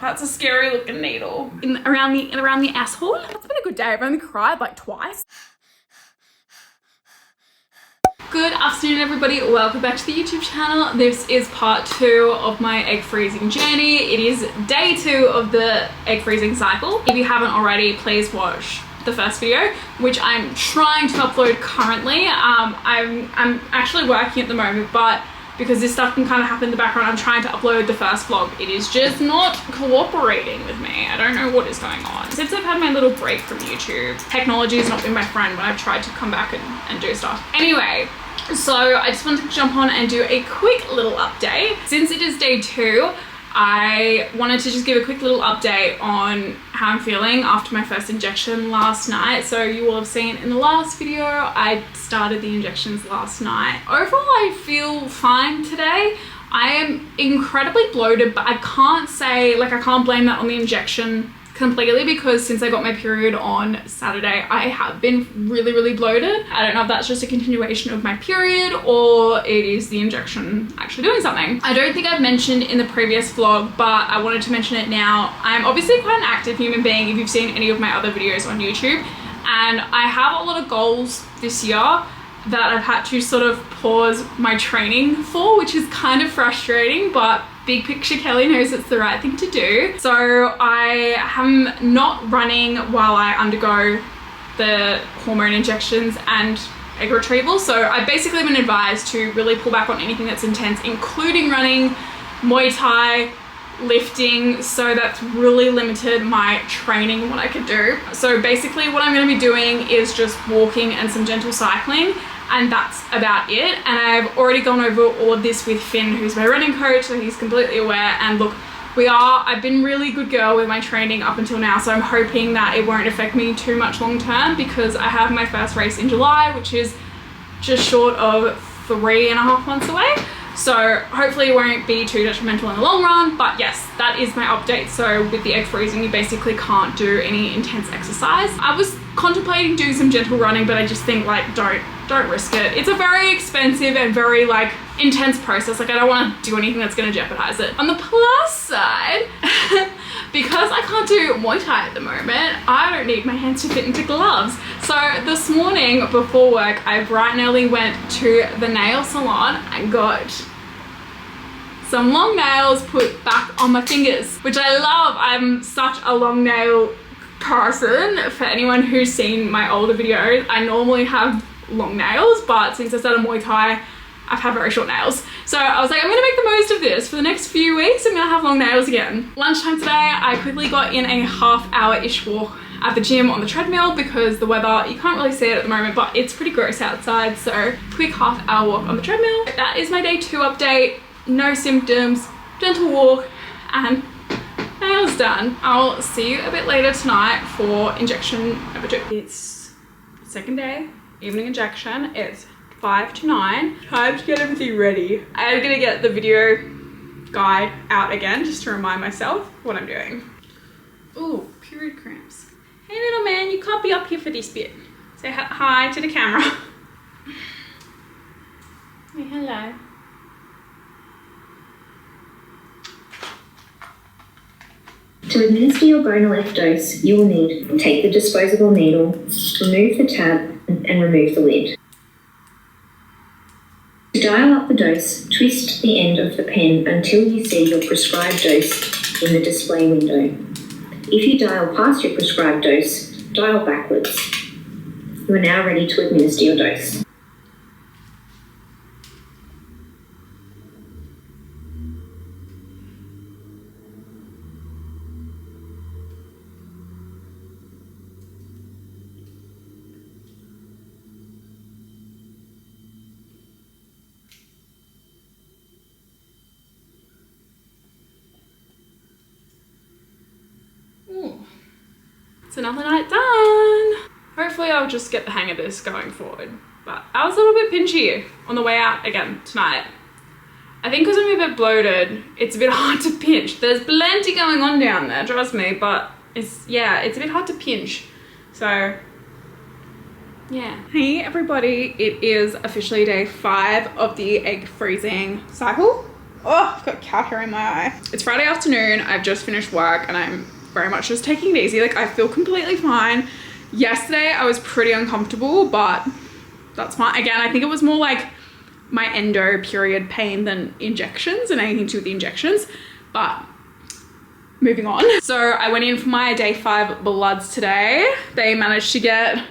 That's a scary looking needle. Around the asshole. It's been a good day. I've only cried like twice. Good afternoon everybody, welcome back to the YouTube channel. This is part 2 of my egg freezing journey. It is day 2 of the egg freezing cycle. If you haven't already, please watch the first video, which I'm trying to upload currently. I'm actually working at the moment, but because this stuff can kind of happen in the background, I'm trying to upload the first vlog. It is just not cooperating with me. I don't know what is going on. Since I've had my little break from YouTube, technology has not been my friend when I've tried to come back and do stuff. Anyway, so I just wanted to jump on and do a quick little update. Since it is day 2, I wanted to just give a quick little update on how I'm feeling after my first injection last night. So you will have seen in the last video, I started the injections last night. Overall, I feel fine today. I am incredibly bloated, but I can't say, like, I can't blame that on the injection completely, because since I got my period on Saturday, I have been really bloated. I don't know if that's just a continuation of my period or it is the injection actually doing something. I don't think I've mentioned in the previous vlog, but I wanted to mention it now. I'm obviously quite an active human being if you've seen any of my other videos on YouTube, and I have a lot of goals this year that I've had to sort of pause my training for, which is kind of frustrating, but big picture Kelly knows it's the right thing to do. So I am not running while I undergo the hormone injections and egg retrieval. So I've basically been advised to really pull back on anything that's intense, including running, Muay Thai, lifting. So that's really limited my training and what I could do. So basically what I'm going to be doing is just walking and some gentle cycling, and that's about it. And I've already gone over all of this with Finn, who's my running coach, so he's completely aware. And look, I've been really good girl with my training up until now, so I'm hoping that it won't affect me too much long term, because I have my first race in July, which is just short of 3.5 months away. So hopefully it won't be too detrimental in the long run. But yes, that is my update. So with the egg freezing, you basically can't do any intense exercise. I was contemplating doing some gentle running, but I just think, like, don't risk it. It's a very expensive and very, like, intense process. Like, I don't want to do anything that's going to jeopardize it. On the plus side, because I can't do Muay Thai at the moment, I don't need my hands to fit into gloves. So this morning before work, I bright and early went to the nail salon and got some long nails put back on my fingers, which I love. I'm such a long nail person. For anyone who's seen my older videos, I normally have long nails, but since I started Muay Thai, I've had very short nails. So I was like, I'm gonna make the most of this. For the next few weeks, I'm gonna have long nails again. Lunchtime today, I quickly got in a half-hour-ish walk at the gym on the treadmill, because the weather, you can't really see it at the moment, but it's pretty gross outside. So quick half-hour walk on the treadmill. That is my day 2 update. No symptoms, gentle walk, and nails done. I'll see you a bit later tonight for injection number 2. It's second day, evening injection. It's 5 to 9. Time to get everything ready. I'm gonna get the video guide out again just to remind myself what I'm doing. Ooh, period cramps. Hey little man, you can't be up here for this bit. Say hi to the camera. Hey, hello. To administer your Bonalef dose, you will need to take the disposable needle, remove the tab, and remove the lid. To dial up the dose, twist the end of the pen until you see your prescribed dose in the display window. If you dial past your prescribed dose, dial backwards. You are now ready to administer your dose. It's another night done. Hopefully I'll just get the hang of this going forward. But I was a little bit pinchy on the way out again tonight. I think because I'm a bit bloated, it's a bit hard to pinch. There's plenty going on down there, trust me, but it's a bit hard to pinch. So yeah. Hey everybody, it is officially day 5 of the egg freezing cycle. Oh, I've got cat hair in my eye. It's Friday afternoon. I've just finished work and I'm very much just taking it easy. Like, I feel completely fine. Yesterday I was pretty uncomfortable, but that's fine. Again, I think it was more like my endo period pain than injections and anything to do with the injections, but moving on. So I went in for my day 5 bloods today. They managed to get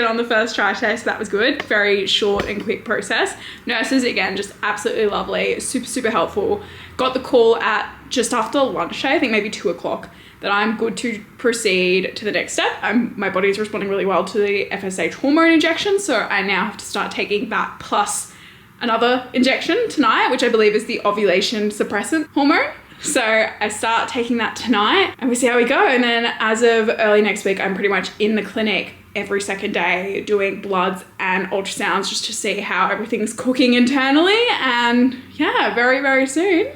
on the first try test. That was good. Very short and quick process. Nurses, again, just absolutely lovely, super helpful. Got the call at just after lunch, I think maybe 2 o'clock, that I'm good to proceed to the next step. My body is responding really well to the FSH hormone injection, so I now have to start taking that plus another injection tonight, which I believe is the ovulation suppressant hormone. So I start taking that tonight and we see how we go. And then as of early next week, I'm pretty much in the clinic every second day doing bloods and ultrasounds just to see how everything's cooking internally. And yeah, very soon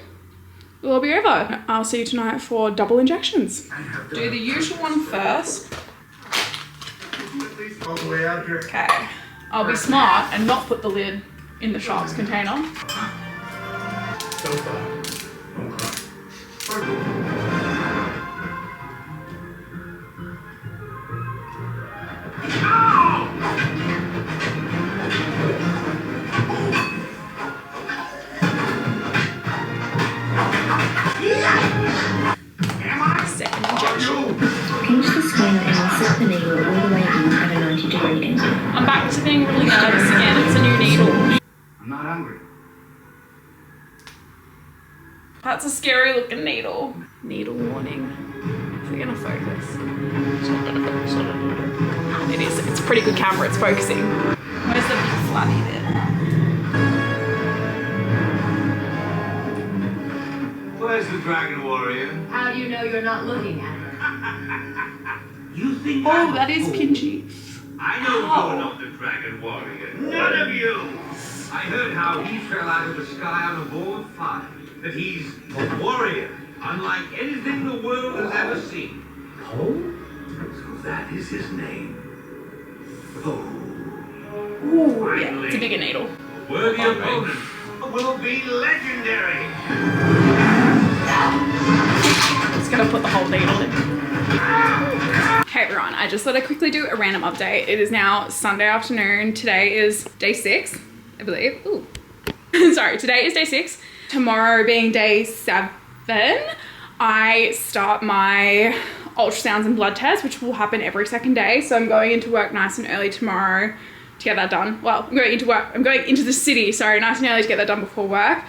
it'll all be over. I'll see you tonight for double injections. Do the usual one first. Okay, I'll be smart and not put the lid in the sharks container. So far, don't cry. Second injection. Pinch the skin and insert the needle all the way in at a 90-degree angle. I'm back to being really nervous again. It's a new needle. I'm not hungry. That's a scary looking needle. Needle warning. Is it gonna focus? It's not gonna focus on it. It is. It's a pretty good camera. It's focusing. Where's the big flabby bit? Where's the dragon warrior? How do you know you're not looking at her? You think Oh, that is Pinchy. I know you're not the dragon warrior. None of you! I heard how he fell out of the sky on a ball of fire. That he's a warrior, unlike anything the world has ever seen. Poe? So that is his name. Poe. Ooh, yeah, it's a bigger needle. Worthy opponent will be legendary. Just gonna put the whole needle in. Hey everyone, I just thought I'd quickly do a random update. It is now Sunday afternoon. Today is day 6, I believe. Ooh. Sorry, today is day 6. Tomorrow being day 7, I start my ultrasounds and blood tests, which will happen every second day. So I'm going into work nice and early tomorrow to get that done. Well, I'm going into the city, sorry, nice and early to get that done before work.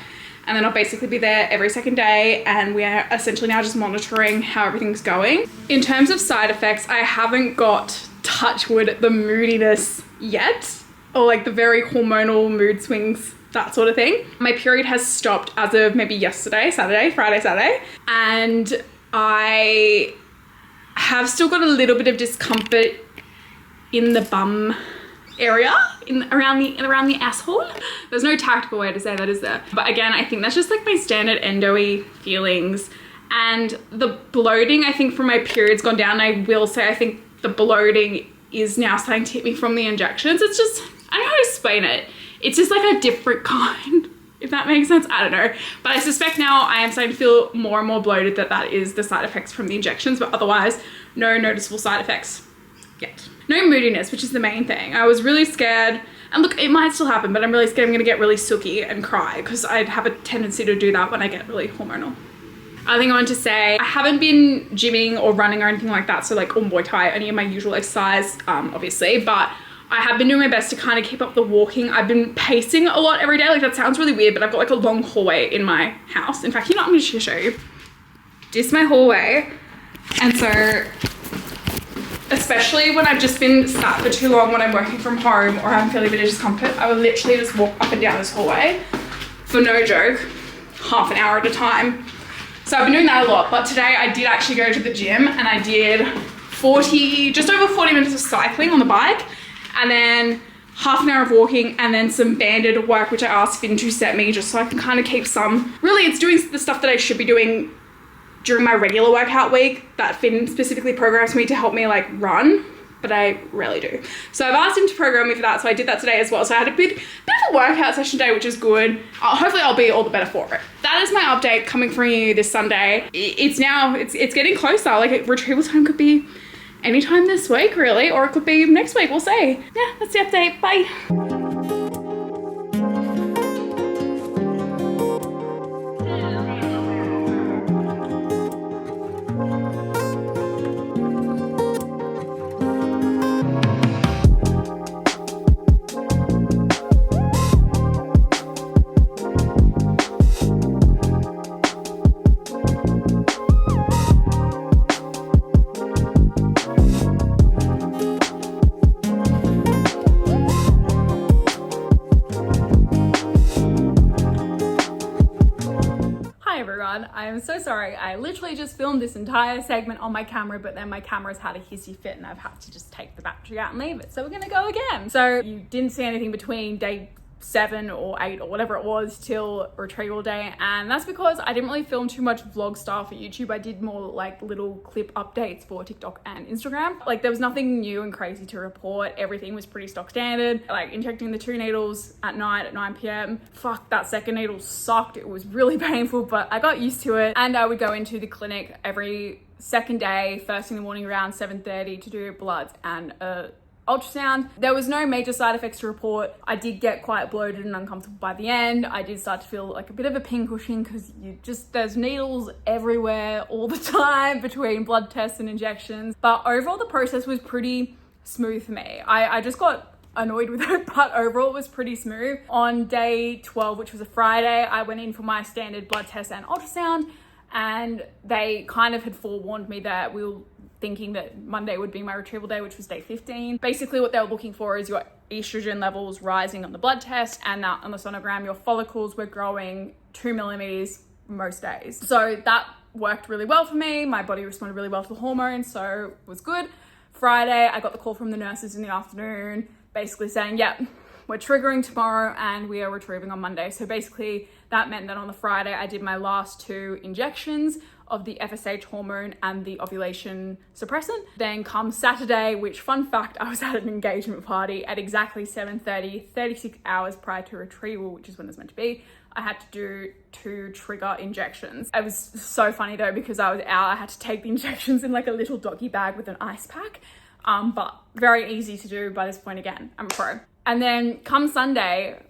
And then I'll basically be there every second day, and we're essentially now just monitoring how everything's going. In terms of side effects, I haven't got, touch wood, the moodiness yet, or like the very hormonal mood swings, that sort of thing. My period has stopped as of maybe yesterday, Friday, Saturday, and I have still got a little bit of discomfort in the bum area, around the asshole. There's no tactical way to say that, is there? But again, I think that's just like my standard endo-y feelings. And the bloating, I think, from my period's gone down. I will say I think the bloating is now starting to hit me from the injections. It's just, I don't know how to explain it. It's just like a different kind, if that makes sense. I don't know. But I suspect now I am starting to feel more and more bloated, that is the side effects from the injections, but otherwise no noticeable side effects yet. No moodiness, which is the main thing. I was really scared, and look, it might still happen, but I'm really scared I'm gonna get really sooky and cry, because I have a tendency to do that when I get really hormonal. I think I want to say I haven't been gymming or running or anything like that, so like or Muay Thai, any of my usual exercise, obviously, but I have been doing my best to kind of keep up the walking. I've been pacing a lot every day. Like, that sounds really weird, but I've got like a long hallway in my house. In fact, you know what, I'm gonna show you. This is my hallway, and so especially when I've just been sat for too long when I'm working from home or I'm feeling a bit of discomfort, I will literally just walk up and down this hallway for no joke, half an hour at a time. So I've been doing that a lot, but today I did actually go to the gym and I did just over 40 minutes of cycling on the bike, and then half an hour of walking, and then some banded work, which I asked Finn to set me just so I can kind of keep some, really it's doing the stuff that I should be doing during my regular workout week that Finn specifically programs me to help me like run, but I rarely do. So I've asked him to program me for that, so I did that today as well. So I had a bit of a workout session today, which is good. Hopefully I'll be all the better for it. That is my update coming from you this Sunday. It's getting closer. Like retrieval time could be anytime this week, really, or it could be next week. We'll see. Yeah, that's the update. Bye. I'm so sorry. I literally just filmed this entire segment on my camera, but then my camera's had a hissy fit and I've had to just take the battery out and leave it. So we're gonna go again. So you didn't see anything between day 7 or 8 or whatever it was till retrieval day, and that's because I didn't really film too much vlog style for YouTube. I did more like little clip updates for TikTok and Instagram. Like there was nothing new and crazy to report. Everything was pretty stock standard. Like injecting the 2 needles at night at 9 p.m. Fuck, that second needle sucked. It was really painful, but I got used to it. And I would go into the clinic every second day, first thing in the morning around 7:30 to do bloods and ultrasound. There was no major side effects to report. I did get quite bloated and uncomfortable by the end. I did start to feel like a bit of a pincushion because there's needles everywhere all the time between blood tests and injections. But overall the process was pretty smooth for me. I just got annoyed with it, but overall it was pretty smooth. On day 12, which was a Friday, I went in for my standard blood test and ultrasound, and they kind of had forewarned me that thinking that Monday would be my retrieval day, which was day 15. Basically what they were looking for is your estrogen levels rising on the blood test, and that on the sonogram your follicles were growing 2 millimeters most days. So that worked really well for me. My body responded really well to the hormones, so it was good. Friday, I got the call from the nurses in the afternoon basically saying, yeah, we're triggering tomorrow and we are retrieving on Monday. So basically that meant that on the Friday I did my last 2 injections of the FSH hormone and the ovulation suppressant. Then come Saturday, which fun fact, I was at an engagement party at exactly 7:30, 36 hours prior to retrieval, which is when it's meant to be. I had to do 2 trigger injections. It was so funny though, because I was out, I had to take the injections in like a little doggy bag with an ice pack. But very easy to do by this point. Again, I'm a pro. And then come Sunday,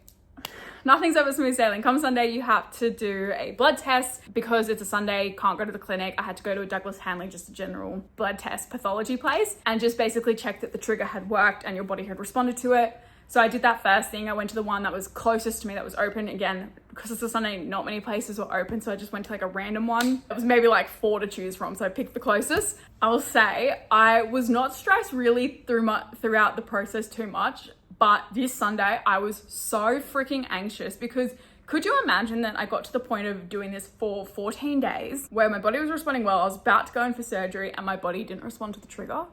nothing's ever smooth sailing. Come Sunday, you have to do a blood test. Because it's a Sunday, can't go to the clinic. I had to go to a Douglas Hanley, just a general blood test pathology place, and just basically check that the trigger had worked and your body had responded to it. So I did that first thing. I went to the one that was closest to me that was open. Again, because it's a Sunday, not many places were open. So I just went to like a random one. It was maybe like 4 to choose from. So I picked the closest. I will say I was not stressed really throughout the process too much. But this Sunday, I was so freaking anxious because could you imagine that I got to the point of doing this for 14 days where my body was responding well. I was about to go in for surgery and my body didn't respond to the trigger.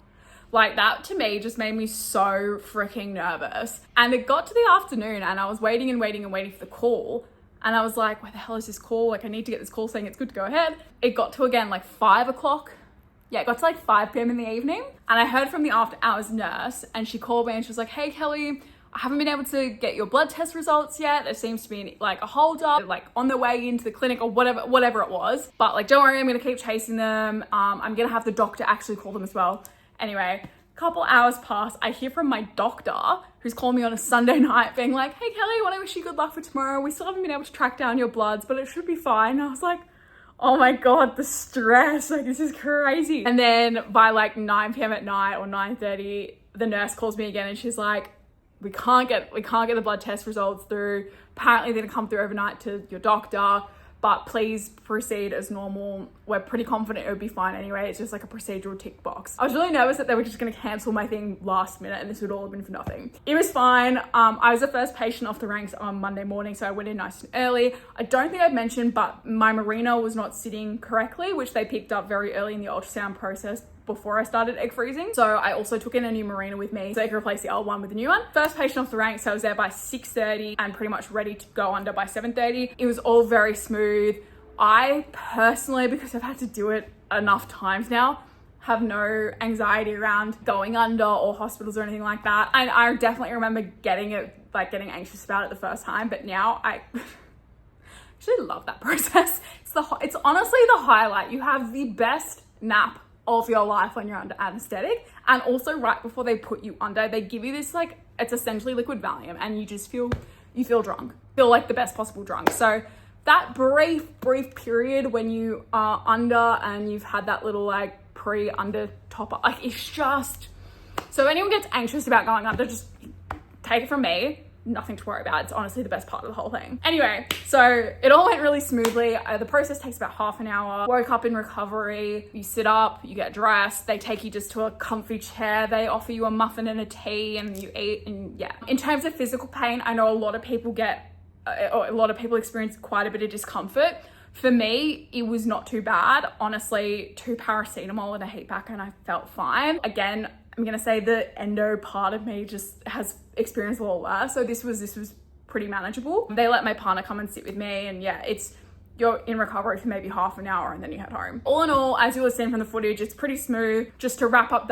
Like that to me just made me so freaking nervous. And it got to the afternoon and I was waiting for the call. And I was like, where the hell is this call? Like I need to get this call saying it's good to go ahead. It got to again like 5 o'clock. Yeah, it got to like 5 p.m. in the evening. And I heard from the after hours nurse and she called me and she was like, hey Kelly, I haven't been able to get your blood test results yet. There seems to be like a hold up, like on their way into the clinic or whatever it was. But like, don't worry, I'm gonna keep chasing them. I'm gonna have the doctor actually call them as well. Anyway, a couple hours pass. I hear from my doctor who's calling me on a Sunday night being like, hey Kelly, I wanna wish you good luck for tomorrow. We still haven't been able to track down your bloods, but it should be fine. And I was like, oh my God, the stress, like this is crazy. And then by like 9 p.m. at night or 9:30, the nurse calls me again and she's like, we can't get the blood test results through. Apparently they're gonna come through overnight to your doctor, but please proceed as normal. We're pretty confident it would be fine anyway. It's just like a procedural tick box. I was really nervous that they were just gonna cancel my thing last minute and this would all have been for nothing. It was fine. I was the first patient off the ranks on Monday morning, so I went in nice and early. I don't think I've mentioned, but my Marina was not sitting correctly, which they picked up very early in the ultrasound process before I started egg freezing. So I also took in a new Marina with me so I could replace the old one with the new one. First patient off the rank, so I was there by 6:30 and pretty much ready to go under by 7:30. It was all very smooth. I personally, because I've had to do it enough times now, have no anxiety around going under or hospitals or anything like that. And I definitely remember getting anxious about it the first time, but now I actually love that process. It's honestly the highlight. You have the best nap of your life when you're under anesthetic, and also right before they put you under, they give you this like, it's essentially liquid Valium, and you just feel drunk, feel like the best possible drunk. So that brief period when you are under and you've had that little like pre-under topper, like it's just, so if anyone gets anxious about going under, just take it from me, nothing to worry about. It's honestly the best part of the whole thing. Anyway, so it all went really smoothly. The process takes about half an hour. Woke up in recovery, you sit up, you get dressed, they take you just to a comfy chair, they offer you a muffin and a tea, and you eat, and yeah. In terms of physical pain, I know a lot of people experience quite a bit of discomfort. For me, it was not too bad. Honestly, 2 paracetamol and a heat pack and I felt fine. Again, I'm gonna say the endo part of me just has experienced a lot worse. So this was pretty manageable. They let my partner come and sit with me, and yeah, you're in recovery for maybe half an hour and then you head home. All in all, as you will have seen from the footage, it's pretty smooth. Just to wrap up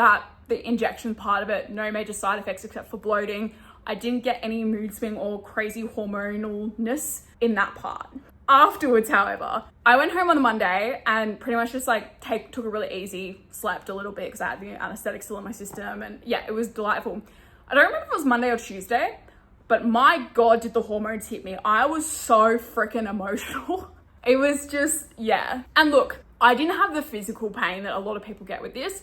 the injection part of it, no major side effects except for bloating. I didn't get any mood swing or crazy hormonalness in that part. Afterwards, however, I went home on the Monday and pretty much just like took it really easy, slept a little bit because I had the anesthetic still in my system, and yeah, it was delightful. I don't remember if it was Monday or Tuesday, but my God, did the hormones hit me. I was so freaking emotional. It was just, yeah. And look, I didn't have the physical pain that a lot of people get with this,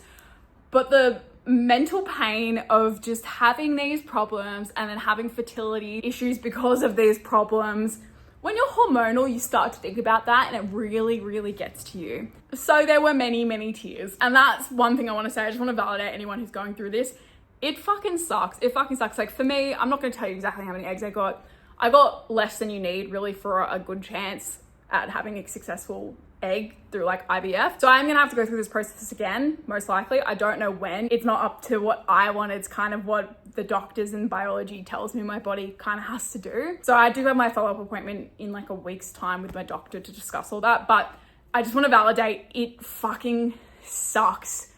but the mental pain of just having these problems and then having fertility issues because of these problems. When you're hormonal, you start to think about that and it really, really gets to you. So there were many, many tears. And that's one thing I want to say. I just want to validate anyone who's going through this. It fucking sucks. It fucking sucks. Like for me, I'm not going to tell you exactly how many eggs I got. I got less than you need really for a good chance at having a successful egg through like IVF. So I'm gonna have to go through this process again, most likely. I don't know when. It's not up to what I want. It's kind of what the doctors and biology tells me my body kind of has to do. So I do have my follow-up appointment in like a week's time with my doctor to discuss all that. But I just want to validate, it fucking sucks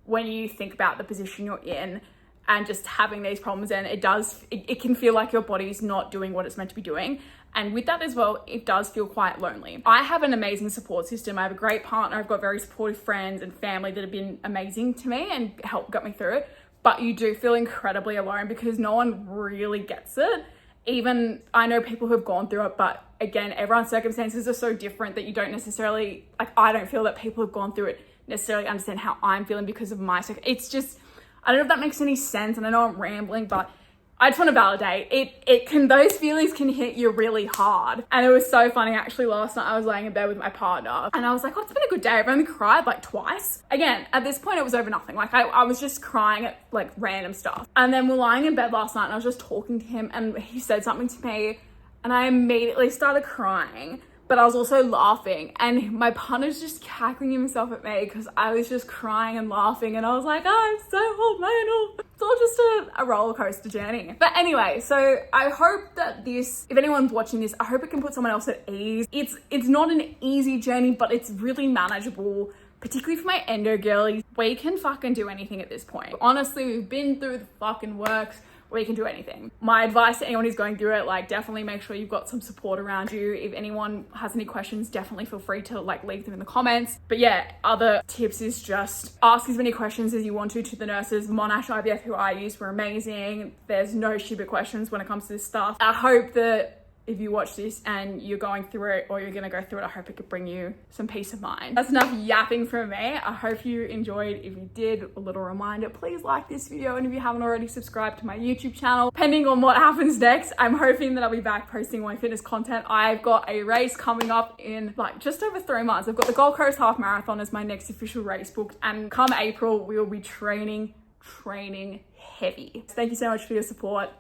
when you think about the position you're in and just having these problems, and it can feel like your body's not doing what it's meant to be doing. And with that as well, it does feel quite lonely. I have an amazing support system. I have a great partner. I've got very supportive friends and family that have been amazing to me and got me through it. But you do feel incredibly alone because no one really gets it. Even I know people who have gone through it, but again, everyone's circumstances are so different that you don't necessarily, like I don't feel that people who've gone through it necessarily understand how I'm feeling because of my, it's just, I don't know if that makes any sense, and I know I'm rambling, but I just want to validate those feelings can hit you really hard. And it was so funny, actually last night I was laying in bed with my partner and I was like, oh, it's been a good day. I've only cried like twice. Again, at this point it was over nothing. Like I was just crying at like random stuff. And then we're lying in bed last night and I was just talking to him and he said something to me and I immediately started crying. But I was also laughing and my partner's just cackling himself at me because I was just crying and laughing and I was like, oh, I'm so hormonal. It's all just a roller coaster journey. But anyway, so I hope that this, if anyone's watching this, I hope it can put someone else at ease. It's not an easy journey, but it's really manageable, particularly for my endo girlies. We can fucking do anything at this point. Honestly, we've been through the fucking works. We can do anything. My advice to anyone who's going through it, like definitely make sure you've got some support around you. If anyone has any questions, definitely feel free to like leave them in the comments. But yeah, other tips is just ask as many questions as you want to the nurses. Monash IVF, who I used, were amazing. There's no stupid questions when it comes to this stuff. I hope that if you watch this and you're going through it or you're gonna go through it, I hope it could bring you some peace of mind. That's enough yapping from me. I hope you enjoyed. If you did, a little reminder, please like this video. And if you haven't already, subscribe to my YouTube channel. Depending on what happens next, I'm hoping that I'll be back posting my fitness content. I've got a race coming up in like just over 3 months. I've got the Gold Coast Half Marathon as my next official race booked. And come April, we will be training heavy. Thank you so much for your support.